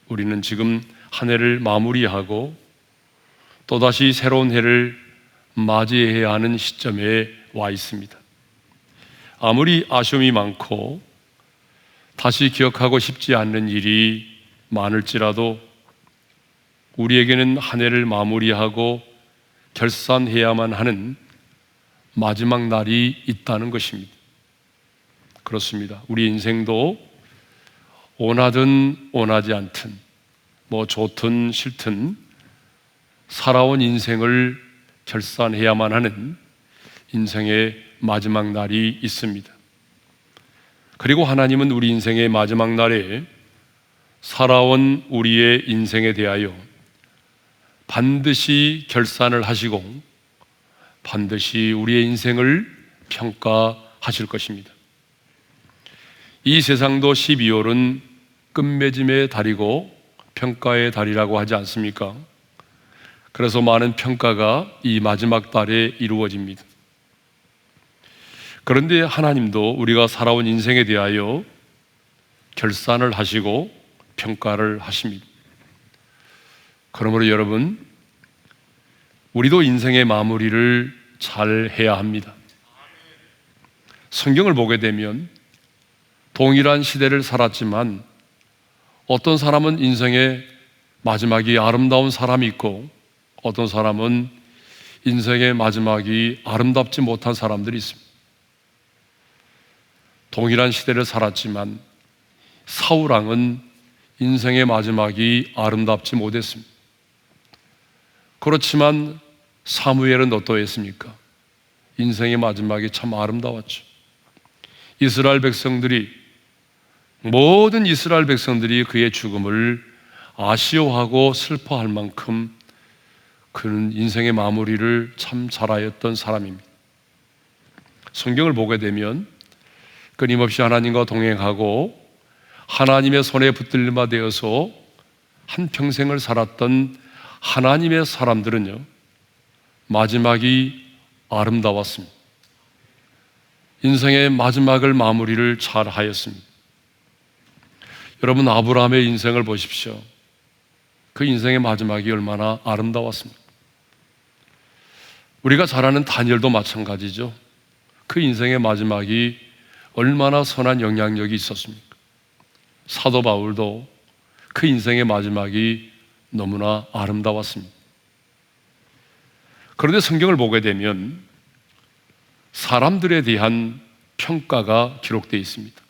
우리는 지금 한 해를 마무리하고 또다시 새로운 해를 맞이해야 하는 시점에 와 있습니다. 아무리 아쉬움이 많고 다시 기억하고 싶지 않는 일이 많을지라도 우리에게는 한 해를 마무리하고 결산해야만 하는 마지막 날이 있다는 것입니다. 그렇습니다. 우리 인생도 원하든 원하지 않든 좋든 싫든 살아온 인생을 결산해야만 하는 인생의 마지막 날이 있습니다. 그리고 하나님은 우리 인생의 마지막 날에 살아온 우리의 인생에 대하여 반드시 결산을 하시고 반드시 우리의 인생을 평가하실 것입니다. 이 세상도 12월은 끝맺음의 달이고 평가의 달이라고 하지 않습니까? 그래서 많은 평가가 이 마지막 달에 이루어집니다. 그런데 하나님도 우리가 살아온 인생에 대하여 결산을 하시고 평가를 하십니다. 그러므로 여러분, 우리도 인생의 마무리를 잘 해야 합니다. 성경을 보게 되면 동일한 시대를 살았지만 어떤 사람은 인생의 마지막이 아름다운 사람이 있고 어떤 사람은 인생의 마지막이 아름답지 못한 사람들이 있습니다. 동일한 시대를 살았지만 사울왕은 인생의 마지막이 아름답지 못했습니다. 그렇지만 사무엘은 어떠했습니까? 인생의 마지막이 참 아름다웠죠. 모든 이스라엘 백성들이 그의 죽음을 아쉬워하고 슬퍼할 만큼 그는 인생의 마무리를 참 잘하였던 사람입니다. 성경을 보게 되면 끊임없이 하나님과 동행하고 하나님의 손에 붙들림바 되어서 한평생을 살았던 하나님의 사람들은요, 마지막이 아름다웠습니다. 인생의 마지막을 마무리를 잘 하였습니다. 여러분, 아브라함의 인생을 보십시오. 그 인생의 마지막이 얼마나 아름다웠습니까? 우리가 잘 아는 다니엘도 마찬가지죠. 그 인생의 마지막이 얼마나 선한 영향력이 있었습니까? 사도 바울도 그 인생의 마지막이 너무나 아름다웠습니다. 그런데 성경을 보게 되면 사람들에 대한 평가가 기록되어 있습니다.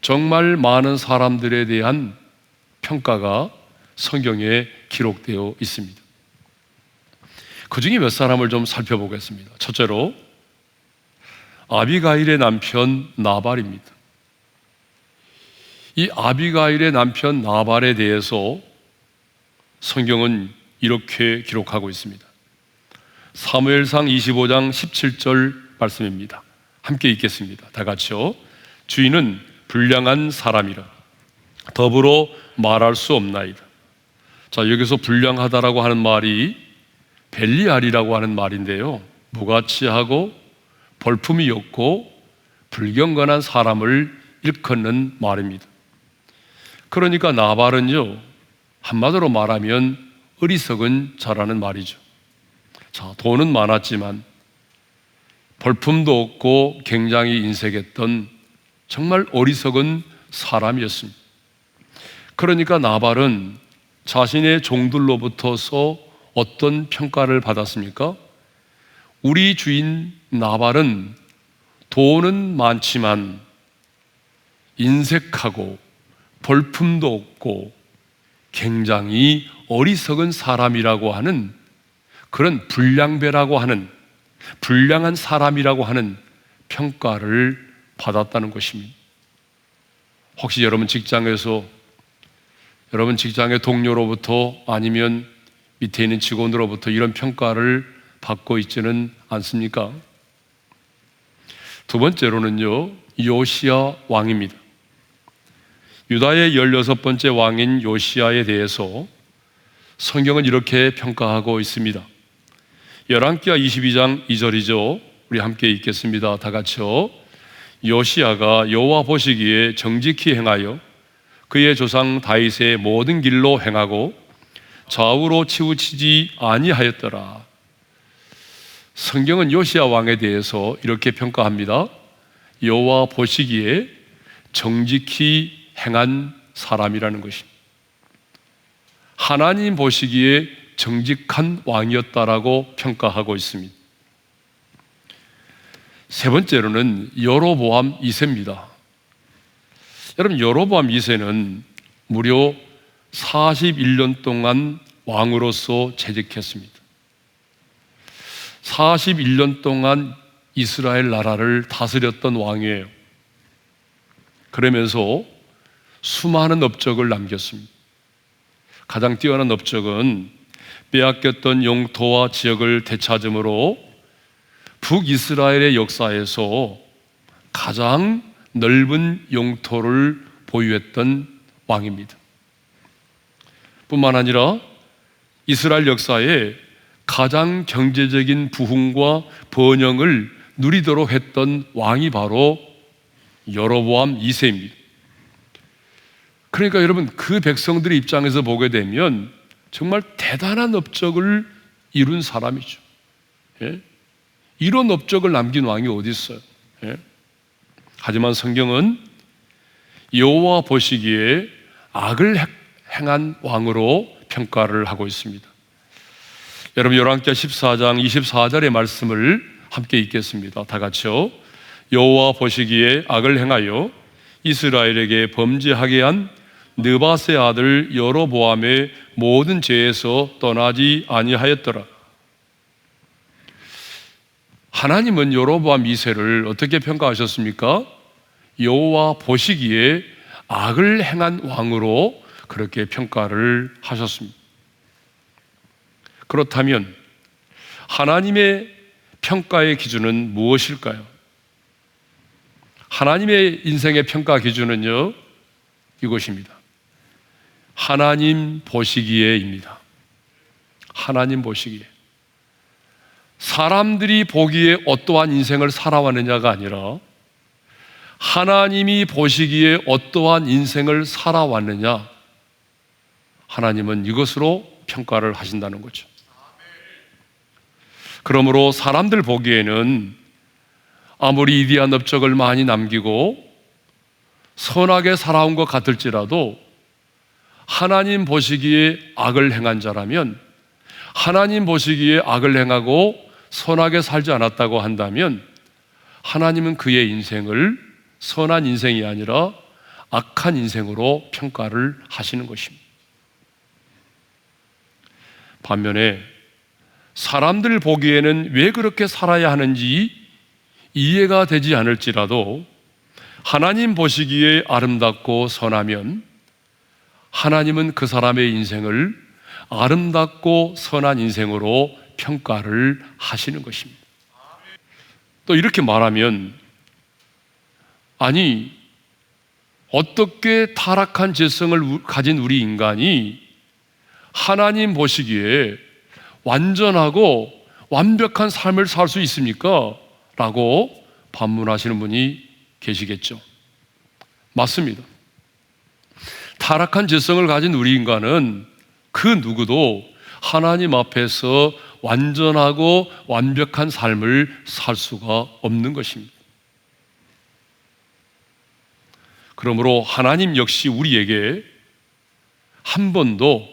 정말 많은 사람들에 대한 평가가 성경에 기록되어 있습니다. 그 중에 몇 사람을 좀 살펴보겠습니다. 첫째로 아비가일의 남편 나발입니다. 이 아비가일의 남편 나발에 대해서 성경은 이렇게 기록하고 있습니다. 사무엘상 25장 17절 말씀입니다. 함께 읽겠습니다. 다 같이요. 주인은 불량한 사람이라 더불어 말할 수 없나이다. 자, 여기서 불량하다라고 하는 말이 벨리알이라고 하는 말인데요, 무가치하고 볼품이 없고 불경건한 사람을 일컫는 말입니다. 그러니까 나발은요, 한마디로 말하면 어리석은 자라는 말이죠. 자, 돈은 많았지만 볼품도 없고 굉장히 인색했던 정말 어리석은 사람이었습니다. 그러니까 나발은 자신의 종들로부터서 어떤 평가를 받았습니까? 우리 주인 나발은 돈은 많지만 인색하고 볼품도 없고 굉장히 어리석은 사람이라고 하는, 그런 불량배라고 하는, 불량한 사람이라고 하는 평가를 받았다는 것입니다. 혹시 여러분 직장에서 여러분 직장의 동료로부터 아니면 밑에 있는 직원으로부터 이런 평가를 받고 있지는 않습니까? 두 번째로는요, 요시야 왕입니다. 유다의 16번째 왕인 요시야에 대해서 성경은 이렇게 평가하고 있습니다. 열왕기하 22장 2절이죠. 우리 함께 읽겠습니다. 다 같이요. 요시야가 여호와 보시기에 정직히 행하여 그의 조상 다윗의 모든 길로 행하고 좌우로 치우치지 아니하였더라. 성경은 요시야 왕에 대해서 이렇게 평가합니다. 여호와 보시기에 정직히 행한 사람이라는 것입니다. 하나님 보시기에 정직한 왕이었다라고 평가하고 있습니다. 세 번째로는 여로보암 2세입니다. 여러분, 여로보암 2세는 무려 41년 동안 왕으로서 재직했습니다. 41년 동안 이스라엘 나라를 다스렸던 왕이에요. 그러면서 수많은 업적을 남겼습니다. 가장 뛰어난 업적은 빼앗겼던 영토와 지역을 되찾음으로 북이스라엘의 역사에서 가장 넓은 영토를 보유했던 왕입니다. 뿐만 아니라 이스라엘 역사에 가장 경제적인 부흥과 번영을 누리도록 했던 왕이 바로 여로보암 2세입니다. 그러니까 여러분, 그 백성들의 입장에서 보게 되면 정말 대단한 업적을 이룬 사람이죠. 예? 이런 업적을 남긴 왕이 어디 있어요? 예? 하지만 성경은 여호와 보시기에 악을 행한 왕으로 평가를 하고 있습니다. 여러분, 열왕기하 14장 24절의 말씀을 함께 읽겠습니다. 다 같이요. 여호와 보시기에 악을 행하여 이스라엘에게 범죄하게 한 느밧의 아들 여로보암의 모든 죄에서 떠나지 아니하였더라. 하나님은 여로보암 2세를 어떻게 평가하셨습니까? 여호와 보시기에 악을 행한 왕으로 그렇게 평가를 하셨습니다. 그렇다면 하나님의 평가의 기준은 무엇일까요? 하나님의 인생의 평가 기준은요, 이것입니다. 하나님 보시기에입니다. 하나님 보시기에. 사람들이 보기에 어떠한 인생을 살아왔느냐가 아니라 하나님이 보시기에 어떠한 인생을 살아왔느냐, 하나님은 이것으로 평가를 하신다는 거죠. 그러므로 사람들 보기에는 아무리 위대한 업적을 많이 남기고 선하게 살아온 것 같을지라도 하나님 보시기에 악을 행한 자라면, 하나님 보시기에 악을 행하고 선하게 살지 않았다고 한다면 하나님은 그의 인생을 선한 인생이 아니라 악한 인생으로 평가를 하시는 것입니다. 반면에 사람들 보기에는 왜 그렇게 살아야 하는지 이해가 되지 않을지라도 하나님 보시기에 아름답고 선하면 하나님은 그 사람의 인생을 아름답고 선한 인생으로 평가를 하시는 것입니다. 또 이렇게 말하면, 아니, 어떻게 타락한 죄성을 가진 우리 인간이 하나님 보시기에 완전하고 완벽한 삶을 살 수 있습니까? 라고 반문하시는 분이 계시겠죠. 맞습니다. 타락한 죄성을 가진 우리 인간은 그 누구도 하나님 앞에서 완전하고 완벽한 삶을 살 수가 없는 것입니다. 그러므로 하나님 역시 우리에게 한 번도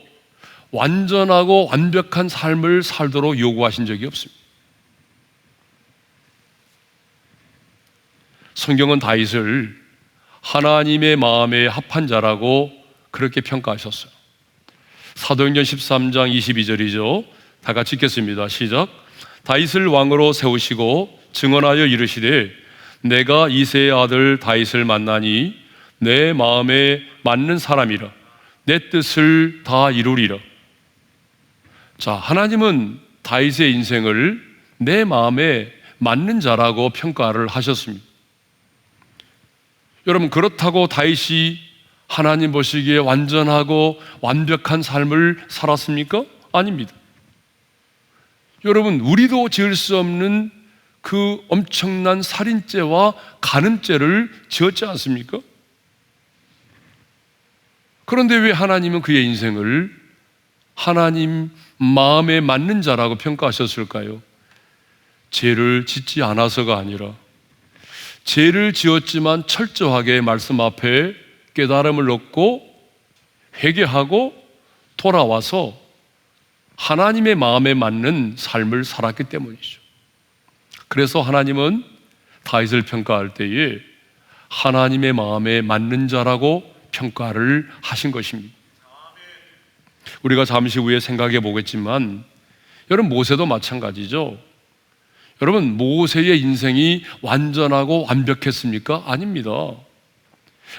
완전하고 완벽한 삶을 살도록 요구하신 적이 없습니다. 성경은 다윗을 하나님의 마음에 합한 자라고 그렇게 평가하셨어요. 사도행전 13장 22절이죠. 다 같이 읽겠습니다. 시작. 다윗을 왕으로 세우시고 증언하여 이르시되 내가 이새의 아들 다윗을 만나니 내 마음에 맞는 사람이라 내 뜻을 다 이루리라. 자, 하나님은 다윗의 인생을 내 마음에 맞는 자라고 평가를 하셨습니다. 여러분, 그렇다고 다윗이 하나님 보시기에 완전하고 완벽한 삶을 살았습니까? 아닙니다. 여러분, 우리도 지을 수 없는 그 엄청난 살인죄와 간음죄를 지었지 않습니까? 그런데 왜 하나님은 그의 인생을 하나님 마음에 맞는 자라고 평가하셨을까요? 죄를 짓지 않아서가 아니라 죄를 지었지만 철저하게 말씀 앞에 깨달음을 얻고 회개하고 돌아와서 하나님의 마음에 맞는 삶을 살았기 때문이죠. 그래서 하나님은 다윗을 평가할 때에 하나님의 마음에 맞는 자라고 평가를 하신 것입니다. 우리가 잠시 후에 생각해 보겠지만 여러분, 모세도 마찬가지죠. 여러분, 모세의 인생이 완전하고 완벽했습니까? 아닙니다.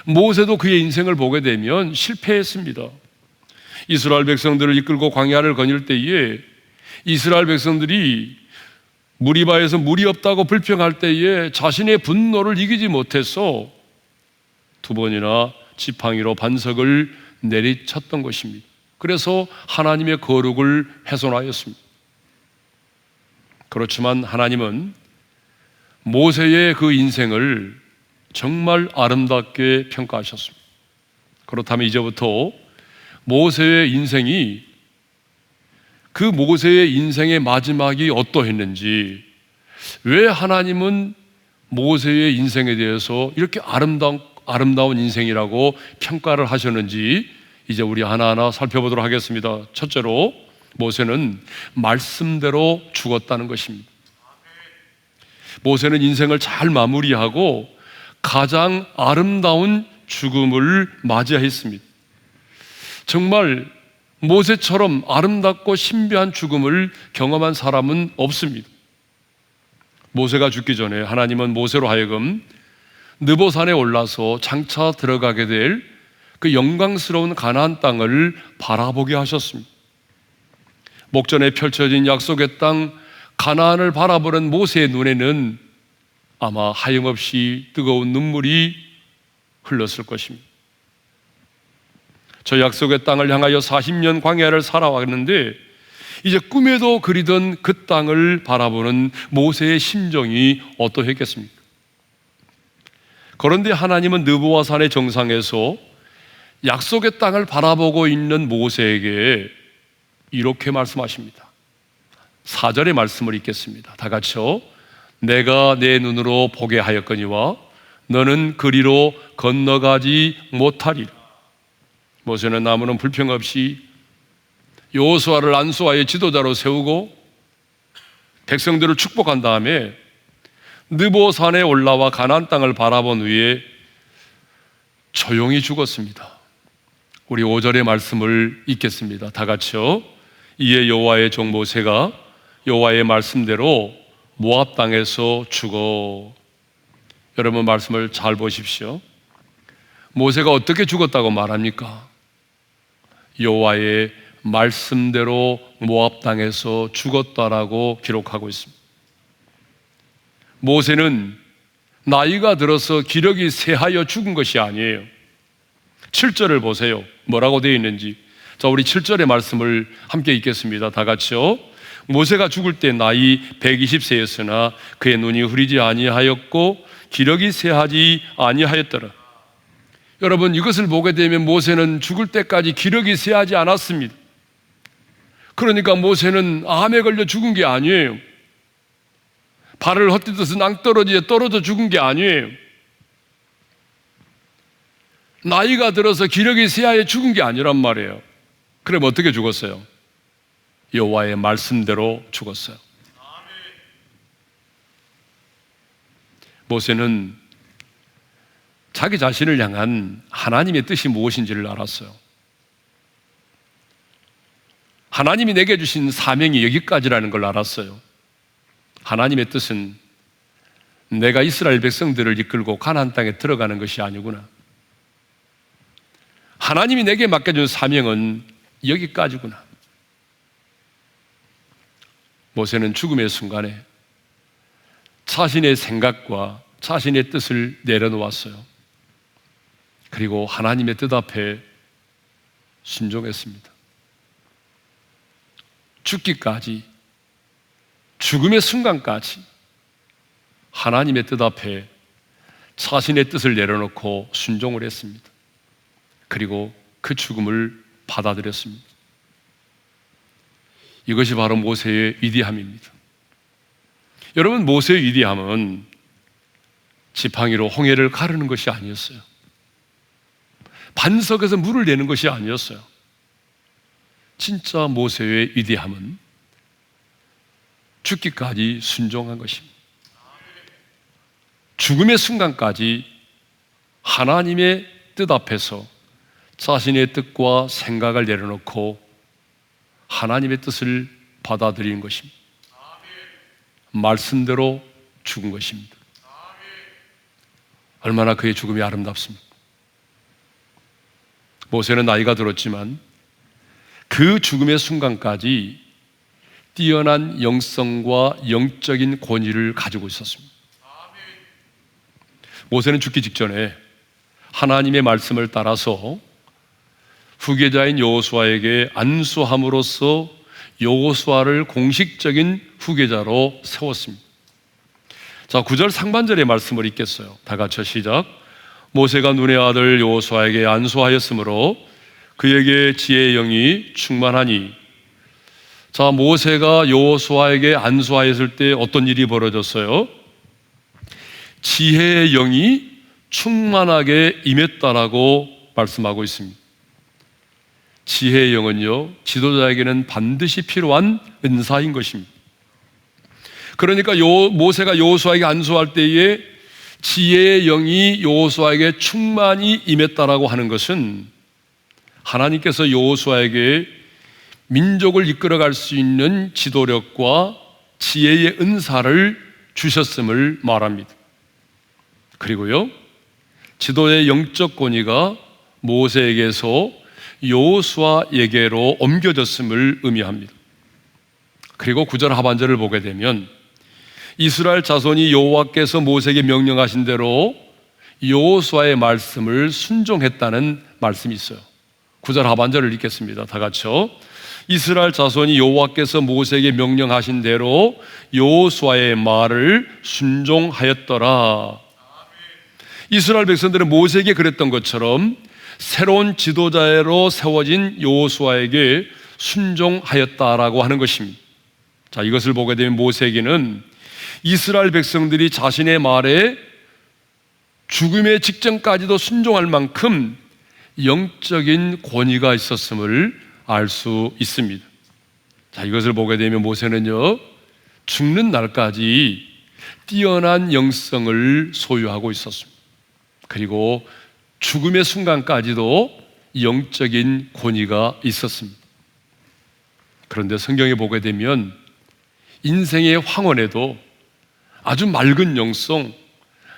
모세도 그의 인생을 보게 되면 실패했습니다. 이스라엘 백성들을 이끌고 광야를 거닐 때에 이스라엘 백성들이 무리바에서 물이 없다고 불평할 때에 자신의 분노를 이기지 못해서 2번이나 지팡이로 반석을 내리쳤던 것입니다. 그래서 하나님의 거룩을 훼손하였습니다. 그렇지만 하나님은 모세의 그 인생을 정말 아름답게 평가하셨습니다. 그렇다면 이제부터 모세의 인생이, 그 모세의 인생의 마지막이 어떠했는지, 왜 하나님은 모세의 인생에 대해서 이렇게 아름다운 인생이라고 평가를 하셨는지 이제 우리 하나하나 살펴보도록 하겠습니다. 첫째로, 모세는 말씀대로 죽었다는 것입니다. 모세는 인생을 잘 마무리하고 가장 아름다운 죽음을 맞이했습니다. 정말 모세처럼 아름답고 신비한 죽음을 경험한 사람은 없습니다. 모세가 죽기 전에 하나님은 모세로 하여금 느보산에 올라서 장차 들어가게 될 그 영광스러운 가나안 땅을 바라보게 하셨습니다. 목전에 펼쳐진 약속의 땅 가나안을 바라보는 모세의 눈에는 아마 하염없이 뜨거운 눈물이 흘렀을 것입니다. 저 약속의 땅을 향하여 40년 광야를 살아왔는데 이제 꿈에도 그리던 그 땅을 바라보는 모세의 심정이 어떠했겠습니까? 그런데 하나님은 느보아 산의 정상에서 약속의 땅을 바라보고 있는 모세에게 이렇게 말씀하십니다. 4절의 말씀을 읽겠습니다. 다 같이요. 내가 내 눈으로 보게 하였거니와 너는 그리로 건너가지 못하리라. 모세는 아무런 불평 없이 여호수아를 안수아의 지도자로 세우고 백성들을 축복한 다음에 느보산에 올라와 가나안 땅을 바라본 후에 조용히 죽었습니다. 우리 5절의 말씀을 읽겠습니다. 다 같이요. 이에 여호와의 종 모세가 여호와의 말씀대로 모압 땅에서 죽어. 여러분, 말씀을 잘 보십시오. 모세가 어떻게 죽었다고 말합니까? 여호와의 말씀대로 모압 땅에서 죽었다라고 기록하고 있습니다. 모세는 나이가 들어서 기력이 쇠하여 죽은 것이 아니에요. 7절을 보세요. 뭐라고 되어 있는지. 자, 우리 7절의 말씀을 함께 읽겠습니다. 다 같이요. 모세가 죽을 때 나이 120세였으나 그의 눈이 흐리지 아니하였고 기력이 쇠하지 아니하였더라. 여러분, 이것을 보게 되면 모세는 죽을 때까지 기력이 쇠하지 않았습니다. 그러니까 모세는 암에 걸려 죽은 게 아니에요. 발을 헛디뎌서 낭떠러지에 떨어져 죽은 게 아니에요. 나이가 들어서 기력이 쇠하여 죽은 게 아니란 말이에요. 그럼 어떻게 죽었어요? 여호와의 말씀대로 죽었어요. 모세는 자기 자신을 향한 하나님의 뜻이 무엇인지를 알았어요. 하나님이 내게 주신 사명이 여기까지라는 걸 알았어요. 하나님의 뜻은 내가 이스라엘 백성들을 이끌고 가나안 땅에 들어가는 것이 아니구나. 하나님이 내게 맡겨준 사명은 여기까지구나. 모세는 죽음의 순간에 자신의 생각과 자신의 뜻을 내려놓았어요. 그리고 하나님의 뜻 앞에 순종했습니다. 죽기까지, 죽음의 순간까지 하나님의 뜻 앞에 자신의 뜻을 내려놓고 순종을 했습니다. 그리고 그 그 죽음을 받아들였습니다. 이것이 바로 모세의 위대함입니다. 여러분, 모세의 위대함은 지팡이로 홍해를 가르는 것이 아니었어요. 반석에서 물을 내는 것이 아니었어요. 진짜 모세의 위대함은 죽기까지 순종한 것입니다. 죽음의 순간까지 하나님의 뜻 앞에서 자신의 뜻과 생각을 내려놓고 하나님의 뜻을 받아들이는 것입니다. 말씀대로 죽은 것입니다. 얼마나 그의 죽음이 아름답습니까? 모세는 나이가 들었지만 그 죽음의 순간까지 뛰어난 영성과 영적인 권위를 가지고 있었습니다. 모세는 죽기 직전에 하나님의 말씀을 따라서 후계자인 여호수아에게 안수함으로써 여호수아를 공식적인 후계자로 세웠습니다. 자, 9절 상반절의 말씀을 읽겠어요. 다 같이 시작. 모세가 눈의 아들 여호수아에게 안수하였으므로 그에게 지혜의 영이 충만하니. 자, 모세가 여호수아에게 안수하였을 때 어떤 일이 벌어졌어요? 지혜의 영이 충만하게 임했다라고 말씀하고 있습니다. 지혜의 영은요, 지도자에게는 반드시 필요한 은사인 것입니다. 그러니까 모세가 여호수아에게 안수할 때에 지혜의 영이 여호수아에게 충만히 임했다라고 하는 것은 하나님께서 여호수아에게 민족을 이끌어갈 수 있는 지도력과 지혜의 은사를 주셨음을 말합니다. 그리고요, 지도의 영적 권위가 모세에게서 여호수아에게로 옮겨졌음을 의미합니다. 그리고 9절 하반절을 보게 되면 이스라엘 자손이 여호와께서 모세에게 명령하신 대로 여호수아의 말씀을 순종했다는 말씀이 있어요. 9절 하반절을 읽겠습니다. 다 같이요. 이스라엘 자손이 여호와께서 모세에게 명령하신 대로 여호수아의 말을 순종하였더라. 이스라엘 백성들은 모세에게 그랬던 것처럼 새로운 지도자로 세워진 여호수아에게 순종하였다라고 하는 것입니다. 자, 이것을 보게 되면 모세에게는 이스라엘 백성들이 자신의 말에 죽음의 직전까지도 순종할 만큼 영적인 권위가 있었음을 알 수 있습니다. 자, 이것을 보게 되면 모세는요, 죽는 날까지 뛰어난 영성을 소유하고 있었습니다. 그리고 죽음의 순간까지도 영적인 권위가 있었습니다. 그런데 성경에 보게 되면 인생의 황혼에도 아주 맑은 영성,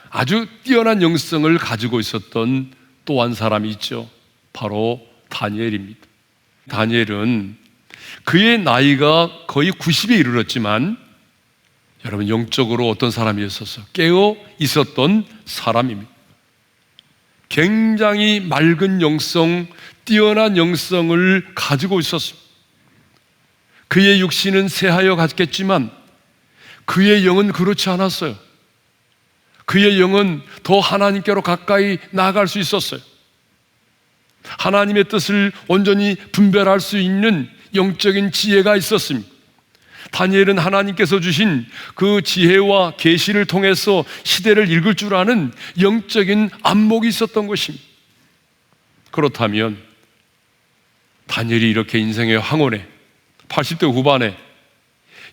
아주 뛰어난 영성을 가지고 있었던 또 한 사람이 있죠. 바로 다니엘입니다. 다니엘은 그의 나이가 거의 90에 이르렀지만 여러분, 영적으로 어떤 사람이었어요? 깨어 있었던 사람입니다. 굉장히 맑은 영성, 뛰어난 영성을 가지고 있었습니다. 그의 육신은 쇠하여 갔겠지만 그의 영은 그렇지 않았어요. 그의 영은 더 하나님께로 가까이 나아갈 수 있었어요. 하나님의 뜻을 온전히 분별할 수 있는 영적인 지혜가 있었습니다. 다니엘은 하나님께서 주신 그 지혜와 계시를 통해서 시대를 읽을 줄 아는 영적인 안목이 있었던 것입니다. 그렇다면 다니엘이 이렇게 인생의 황혼에 80대 후반에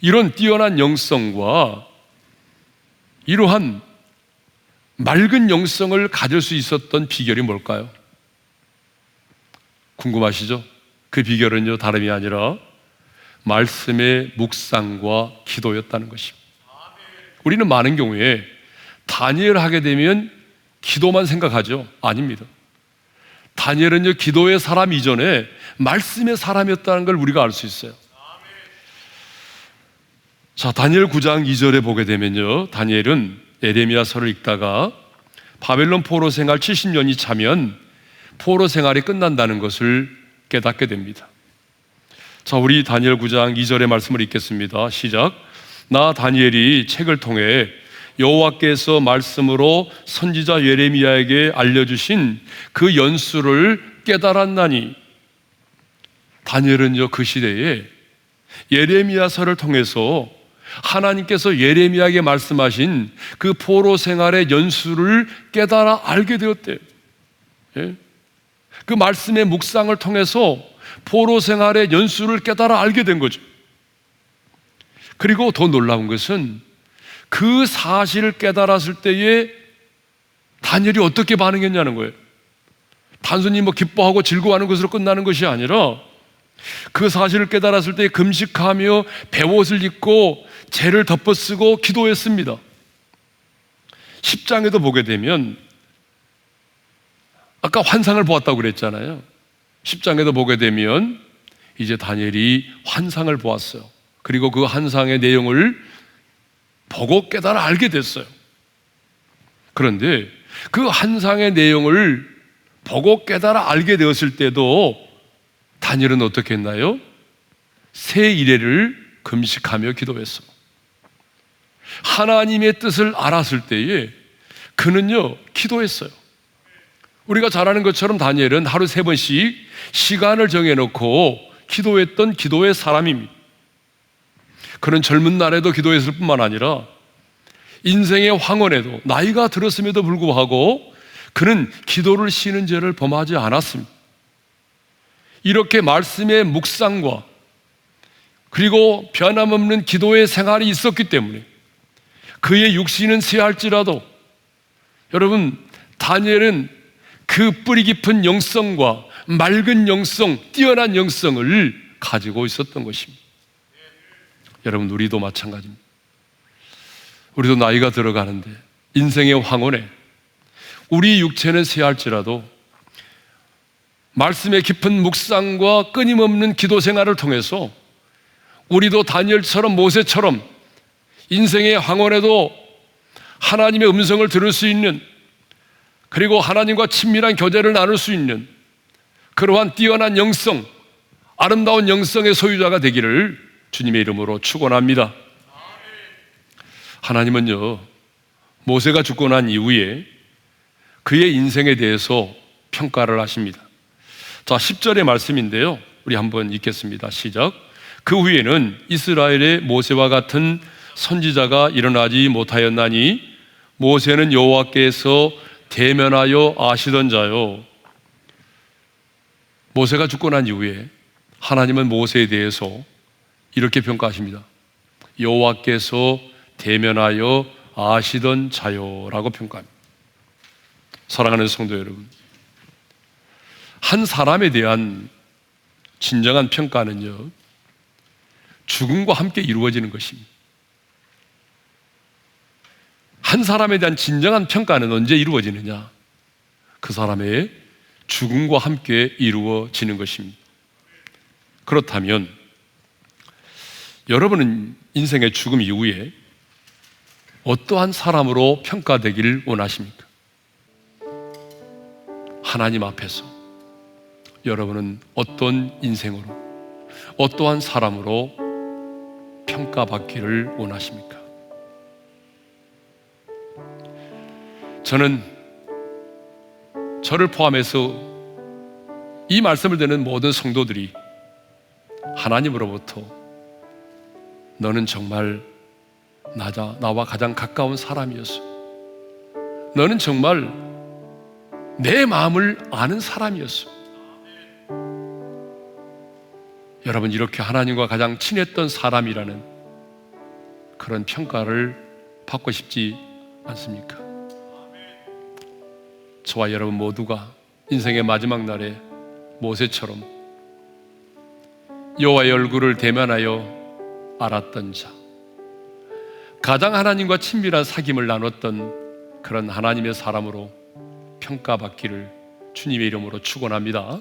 이런 뛰어난 영성과 이러한 맑은 영성을 가질 수 있었던 비결이 뭘까요? 궁금하시죠? 그 비결은요, 다름이 아니라 말씀의 묵상과 기도였다는 것입니다. 우리는 많은 경우에 다니엘을 하게 되면 기도만 생각하죠. 아닙니다. 다니엘은요, 기도의 사람 이전에 말씀의 사람이었다는 걸 우리가 알 수 있어요. 자, 다니엘 9장 2절에 보게 되면요, 다니엘은 에레미야서를 읽다가 바벨론 포로 생활 70년이 차면 포로 생활이 끝난다는 것을 깨닫게 됩니다. 자, 우리 다니엘 9장 2절의 말씀을 읽겠습니다. 시작. 나 다니엘이 책을 통해 여호와께서 말씀으로 선지자 예레미야에게 알려주신 그 연수를 깨달았나니. 다니엘은요, 그 시대에 예레미야서를 통해서 하나님께서 예레미야에게 말씀하신 그 포로 생활의 연수를 깨달아 알게 되었대요. 예? 그 말씀의 묵상을 통해서 포로 생활의 연수를 깨달아 알게 된 거죠. 그리고 더 놀라운 것은 그 사실을 깨달았을 때에 다니엘이 어떻게 반응했냐는 거예요. 단순히 기뻐하고 즐거워하는 것으로 끝나는 것이 아니라 그 사실을 깨달았을 때 금식하며 베옷을 입고 재를 덮어쓰고 기도했습니다. 10장에도 보게 되면 아까 환상을 보았다고 그랬잖아요. 10장에도 보게 되면 이제 다니엘이 환상을 보았어요. 그리고 그 환상의 내용을 보고 깨달아 알게 됐어요. 그런데 그 환상의 내용을 보고 깨달아 알게 되었을 때도 다니엘은 어떻게 했나요? 세 이레를 금식하며 기도했어. 하나님의 뜻을 알았을 때에 그는요, 기도했어요. 우리가 잘 아는 것처럼 다니엘은 하루 3번씩 시간을 정해놓고 기도했던 기도의 사람입니다. 그는 젊은 날에도 기도했을 뿐만 아니라 인생의 황혼에도 나이가 들었음에도 불구하고 그는 기도를 쉬는 죄를 범하지 않았습니다. 이렇게 말씀의 묵상과 그리고 변함없는 기도의 생활이 있었기 때문에 그의 육신은 쇠할지라도 여러분, 다니엘은 그 뿌리 깊은 영성과 맑은 영성, 뛰어난 영성을 가지고 있었던 것입니다. 여러분, 우리도 마찬가지입니다. 우리도 나이가 들어가는데 인생의 황혼에 우리 육체는 쇠할지라도 말씀의 깊은 묵상과 끊임없는 기도 생활을 통해서 우리도 다니엘처럼 모세처럼 인생의 황혼에도 하나님의 음성을 들을 수 있는, 그리고 하나님과 친밀한 교제를 나눌 수 있는 그러한 뛰어난 영성, 아름다운 영성의 소유자가 되기를 주님의 이름으로 축원합니다. 하나님은요, 모세가 죽고 난 이후에 그의 인생에 대해서 평가를 하십니다. 자, 10절의 말씀인데요, 우리 한번 읽겠습니다. 시작. 그 후에는 이스라엘의 모세와 같은 선지자가 일어나지 못하였나니 모세는 여호와께서 대면하여 아시던 자요. 모세가 죽고 난 이후에 하나님은 모세에 대해서 이렇게 평가하십니다. 여호와께서 대면하여 아시던 자요라고 평가합니다. 사랑하는 성도 여러분, 한 사람에 대한 진정한 평가는요, 죽음과 함께 이루어지는 것입니다. 한 사람에 대한 진정한 평가는 언제 이루어지느냐? 그 사람의 죽음과 함께 이루어지는 것입니다. 그렇다면 여러분은 인생의 죽음 이후에 어떠한 사람으로 평가되기를 원하십니까? 하나님 앞에서 여러분은 어떤 인생으로, 어떠한 사람으로 평가받기를 원하십니까? 저는 저를 포함해서 이 말씀을 듣는 모든 성도들이 하나님으로부터 너는 정말 나와 가장 가까운 사람이었어, 너는 정말 내 마음을 아는 사람이었어, 여러분, 이렇게 하나님과 가장 친했던 사람이라는 그런 평가를 받고 싶지 않습니까? 저와 여러분 모두가 인생의 마지막 날에 모세처럼 여호와의 얼굴을 대면하여 알았던 자, 가장 하나님과 친밀한 사귐을 나눴던 그런 하나님의 사람으로 평가받기를 주님의 이름으로 축원합니다.